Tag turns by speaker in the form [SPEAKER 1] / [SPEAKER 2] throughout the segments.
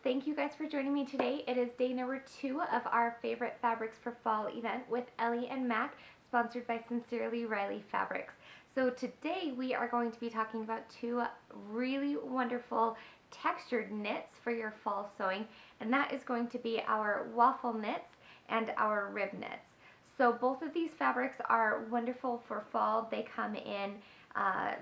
[SPEAKER 1] Thank you guys for joining me today. It is day number 2 of our favorite fabrics for fall event with Ellie and Mac, sponsored by Sincerely Riley Fabrics. So today we are going to be talking about 2 really wonderful textured knits for your fall sewing, and that is going to be our waffle knits and our rib knits. So both of these fabrics are wonderful for fall. They come in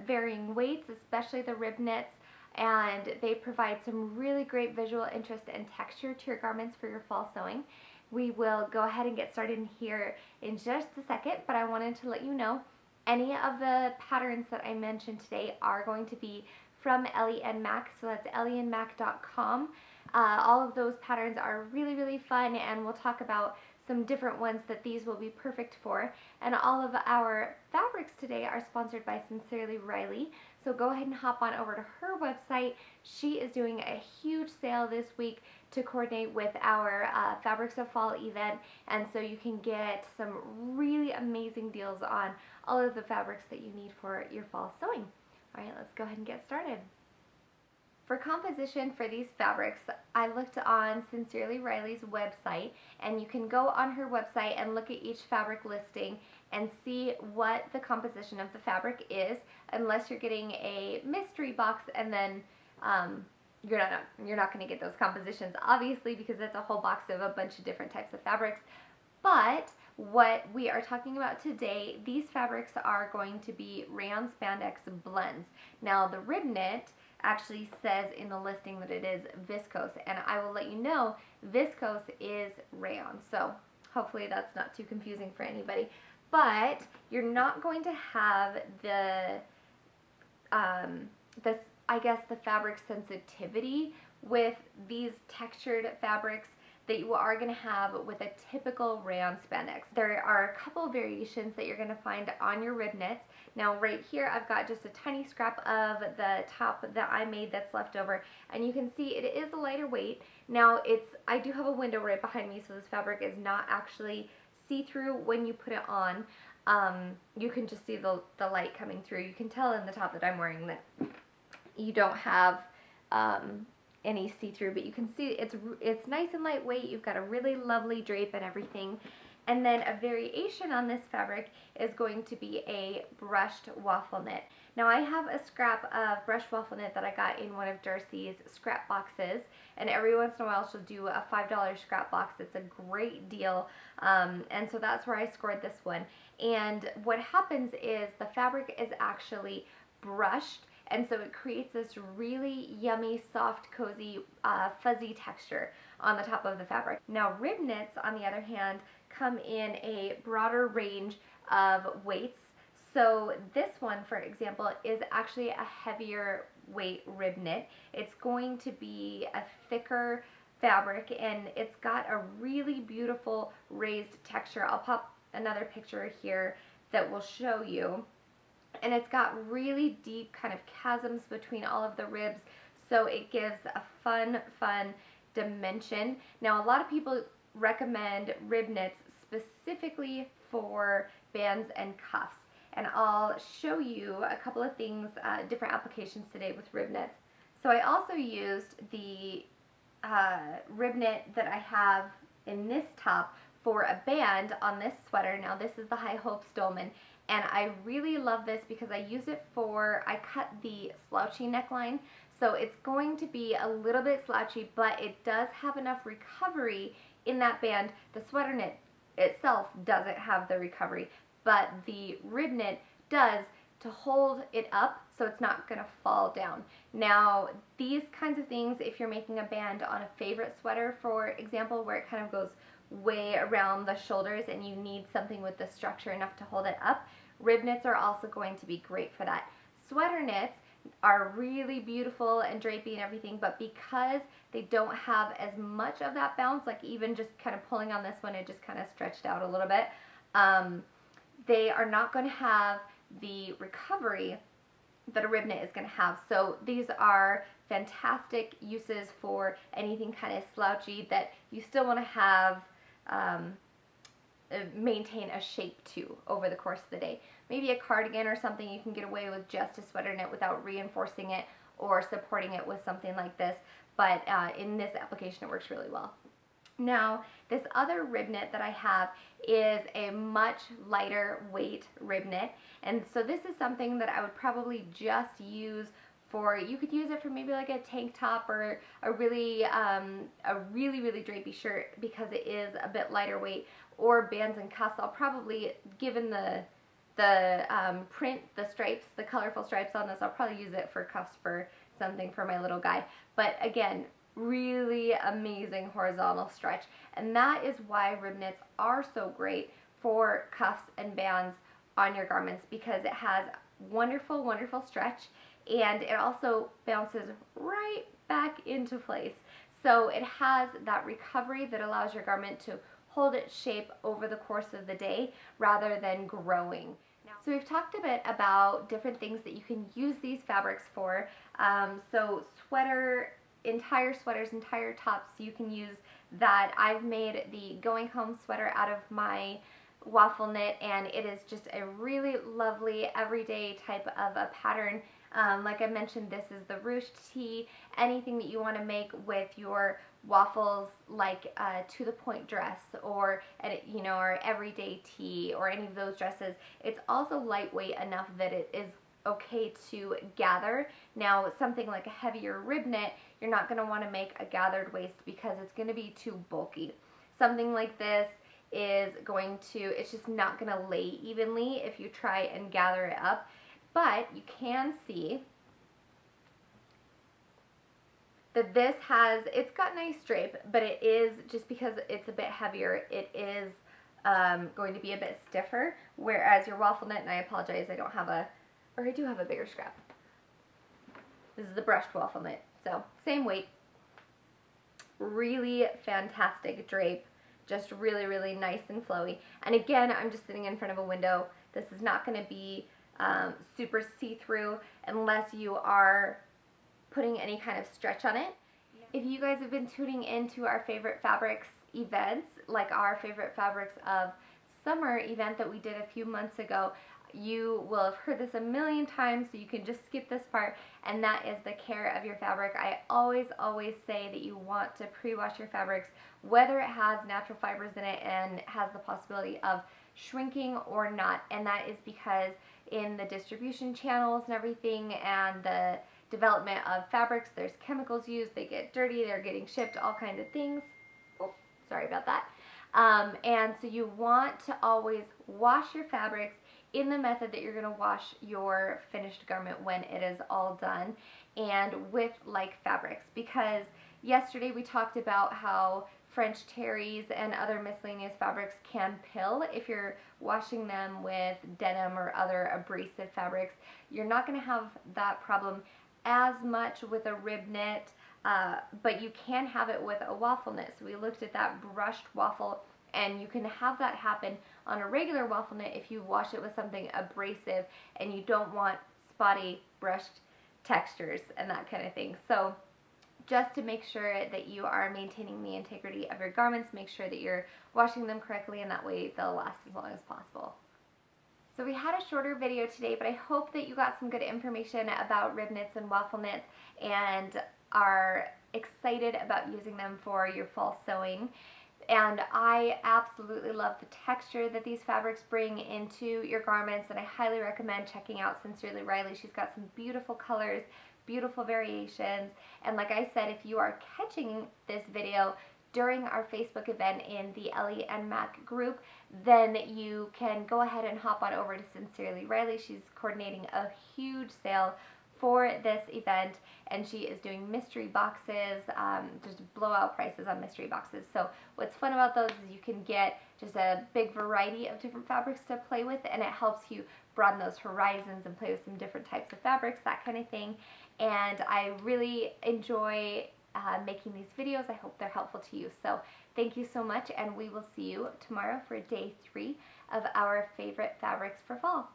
[SPEAKER 1] varying weights, especially the rib knits, and they provide some really great visual interest and texture to your garments for your fall sewing. We will go ahead and get started in here in just a second, but I wanted to let you know any of the patterns that I mentioned today are going to be from Ellie and Mac, so that's ellieandmac.com. All of those patterns are really fun, and we'll talk about some different ones that these will be perfect for. And all of our fabrics today are sponsored by Sincerely Riley, so go ahead and hop on over to her website. She is doing a huge sale this week to coordinate with our Fabrics of Fall event, and so you can get some really amazing deals on all of the fabrics that you need for your fall sewing. All right, let's go ahead and get started. For composition for these fabrics, I looked on Sincerely Riley's website, and you can go on her website and look at each fabric listing and see what the composition of the fabric is, unless you're getting a mystery box, and then you're not going to get those compositions, obviously, because it's a whole box of a bunch of different types of fabrics. But what we are talking about today, these fabrics are going to be rayon spandex blends. Now, the rib knit actually says in the listing that it is viscose, and I will let you know viscose is rayon, so hopefully that's not too confusing for anybody. But you're not going to have the the fabric sensitivity with these textured fabrics that you are going to have with a typical rayon spandex. There are a couple variations that you're going to find on your rib knits. Now right here I've got just a tiny scrap of the top that I made that's left over, and you can see it is a lighter weight. Now I do have a window right behind me, so this fabric is not actually see-through when you put it on. You can just see the light coming through. You can tell in the top that I'm wearing that you don't have any see-through, but you can see it's nice and lightweight. You've got a really lovely drape and everything. And then a variation on this fabric is going to be a brushed waffle knit. Now I have a scrap of brushed waffle knit that I got in one of Darcy's scrap boxes, and every once in a while she'll do a $5 scrap box. It's a great deal, and so that's where I scored this one. And what happens is the fabric is actually brushed, and so it creates this really yummy, soft, cozy, fuzzy texture on the top of the fabric. Now rib knits, on the other hand, come in a broader range of weights. So this one, for example, is actually a heavier weight rib knit. It's going to be a thicker fabric, and it's got a really beautiful raised texture. I'll pop another picture here that will show you. And it's got really deep kind of chasms between all of the ribs, so it gives a fun dimension. Now, a lot of people recommend rib knits specifically for bands and cuffs, and I'll show you a couple of things, different applications today with rib knits. So I also used the rib knit that I have in this top for a band on this sweater. Now this is the High Hopes Dolman, and I really love this because I use it I cut the slouchy neckline, so it's going to be a little bit slouchy, but it does have enough recovery in that band. The sweater knit itself doesn't have the recovery, but the rib knit does, to hold it up so it's not going to fall down. Now these kinds of things, if you're making a band on a favorite sweater, for example, where it kind of goes way around the shoulders and you need something with the structure enough to hold it up, rib knits are also going to be great for that. Sweater knits are really beautiful and drapey and everything, but because they don't have as much of that bounce, like even just kind of pulling on this one, it just kind of stretched out a little bit, they are not going to have the recovery that a rib knit is going to have. So these are fantastic uses for anything kind of slouchy that you still want to have maintain a shape to over the course of the day. Maybe a cardigan or something you can get away with just a sweater knit without reinforcing it, or supporting it with something like this, but in this application it works really well. Now, this other rib knit that I have is a much lighter weight rib knit, and so this is something that I would probably just use for, you could use it for maybe like a tank top or a really drapey shirt because it is a bit lighter weight, or bands and cuffs. I'll probably, given the print, the stripes, the colorful stripes on this, I'll probably use it for cuffs for something for my little guy. But again, really amazing horizontal stretch, and that is why rib knits are so great for cuffs and bands on your garments, because it has wonderful stretch, and it also bounces right back into place. So it has that recovery that allows your garment to hold its shape over the course of the day rather than growing. So we've talked a bit about different things that you can use these fabrics for. So entire sweaters, entire tops, you can use that. I've made the going home sweater out of my waffle knit, and it is just a really lovely everyday type of a pattern. Like I mentioned, this is the ruched tee. Anything that you want to make with your waffles, like to the point dress, or or everyday tee, or any of those dresses, it's also lightweight enough that it is okay to gather. Now, something like a heavier rib knit, you're not going to want to make a gathered waist because it's going to be too bulky. Something like this is it's just not going to lay evenly if you try and gather it up. But you can see that it's got nice drape, but it is, just because it's a bit heavier, it is going to be a bit stiffer, whereas your waffle knit, and I apologize, I do have a bigger scrap. This is the brushed waffle knit, so same weight. Really fantastic drape, just really nice and flowy. And again, I'm just sitting in front of a window. This is not going to be super see-through unless you are putting any kind of stretch on it. If you guys have been tuning into our favorite fabrics events, like our favorite fabrics of summer event that we did a few months ago, you will have heard this a million times, so you can just skip this part, and that is the care of your fabric. I always say that you want to pre-wash your fabrics, whether it has natural fibers in it and has the possibility of shrinking or not, and that is because in the distribution channels and everything and the development of fabrics, there's chemicals used, they get dirty, they're getting shipped, all kinds of things. Oh, sorry about that. And so you want to always wash your fabrics in the method that you're going to wash your finished garment when it is all done, and with like fabrics, because yesterday we talked about how French terries and other miscellaneous fabrics can pill if you're washing them with denim or other abrasive fabrics. You're not going to have that problem as much with a rib knit, but you can have it with a waffle knit. So we looked at that brushed waffle, and you can have that happen on a regular waffle knit if you wash it with something abrasive and you don't want spotty brushed textures and that kind of thing. So just to make sure that you are maintaining the integrity of your garments, make sure that you're washing them correctly, and that way they'll last as long as possible. So we had a shorter video today, but I hope that you got some good information about rib knits and waffle knits and are excited about using them for your fall sewing. And I absolutely love the texture that these fabrics bring into your garments, and I highly recommend checking out Sincerely Riley. She's got some beautiful colors, beautiful variations, and like I said, if you are catching this video during our Facebook event in the Ellie and Mac group, then you can go ahead and hop on over to Sincerely Riley. She's coordinating a huge sale for this event, and she is doing mystery boxes, just blowout prices on mystery boxes. So what's fun about those is you can get just a big variety of different fabrics to play with, and it helps you broaden those horizons and play with some different types of fabrics, that kind of thing. And I really enjoy making these videos. I hope they're helpful to you. So thank you so much, and we will see you tomorrow for day 3 of our favorite fabrics for fall.